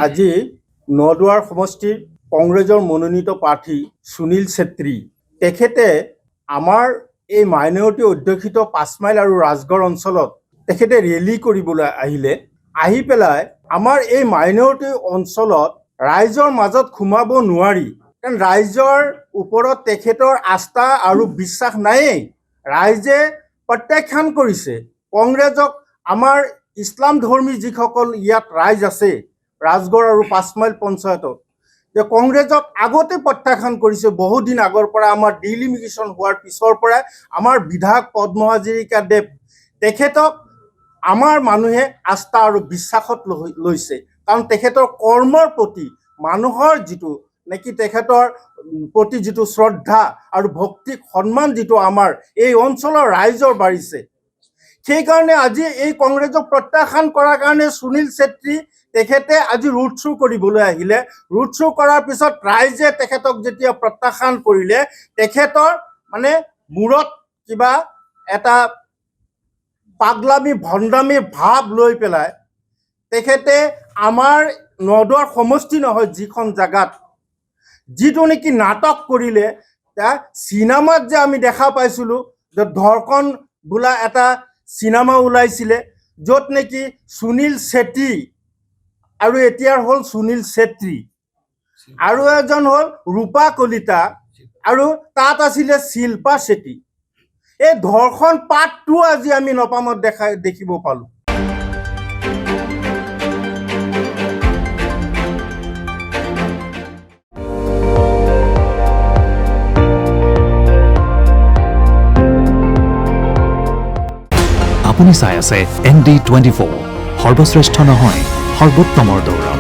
আজি নদুৱাৰ সমষ্টিৰ কংগ্ৰেছৰ মনোনীত প্ৰাৰ্থী সুনীল ছেত্ৰী তেখেতে আমাৰ এই মাইনৰিটি অধ্যুষিত 5 মাইল আৰু ৰাজগড় অঞ্চলত তেখেতে ৰেলী কৰিবলৈ আহিলে। আহি পেলাই আমাৰ এই মাইনৰিটি অঞ্চলত ৰাইজৰ মাজত সোমাব নোৱাৰি, কাৰণ ৰাইজৰ ওপৰত তেখেতৰ আস্থা আৰু বিশ্বাস নায়েই। ৰাইজে প্ৰত্যাখ্যান কৰিছে কংগ্ৰেছক। আমাৰ ইছলাম ধৰ্মী যিসকল ইয়াত ৰাইজ আছে ৰাজগড় আৰু 5 মাইল পঞ্চায়তত, যে কংগ্ৰেছক আগতে প্ৰত্যাখ্যান কৰিছে। বহুদিন আগৰ পৰা আমাৰ ডিলিমিটেশ্যন হোৱাৰ পিছৰ পৰাই আমাৰ বিধায়ক পদ্ম হাজৰিকাদেৱ তেখেতক আমাৰ মানুহে আস্থা আৰু বিশ্বাসত লৈছে, কাৰণ তেখেতৰ কৰ্মৰ প্ৰতি মানুহৰ যিটো নেকি তেখেতৰ প্ৰতি যিটো শ্ৰদ্ধা আৰু ভক্তি সন্মান যিটো আমাৰ এই অঞ্চলৰ ৰাইজৰ বাঢ়িছে, সেইকাৰণে আজি এই কংগ্ৰেছক প্ৰত্যাখ্যান কৰাৰ কাৰণে সুনীল ছেত্ৰী তেখেতে আজি ৰোড শ্ব' কৰিবলৈ আহিলে। ৰোড শ্ব' কৰাৰ পিছত ৰাইজে তেখেতক যেতিয়া প্ৰত্যাখ্যান কৰিলে, তেখেতৰ মানে মূৰত কিবা এটা পাগলামী ভণ্ডামী ভাৱ লৈ পেলাই তেখেতে আমাৰ নদুৱাৰ সমষ্টি নহয় যিখন জেগাত যিটো নেকি নাটক কৰিলে, চিনেমাত যে আমি দেখা পাইছিলোঁ যে ধৰ্ষণ বোলা এটা চিনেমা ওলাইছিলে, য'ত নেকি সুনীল ছেত্ৰী আৰু এতিয়াৰ হ'ল সুনীল ছেত্ৰী আৰু এজন হ'ল ৰূপা কলিতা আৰু তাত আছিলে শিল্পা ছেত্ৰী। এই ধৰ্ষণ পাৰ্ট 2 আজি আমি নপামত দেখিব পালোঁ। আপুনি চাই আছে ND24, সৰ্বশ্ৰেষ্ঠ নহয় সৰ্বোত্তমৰ দৌৰ।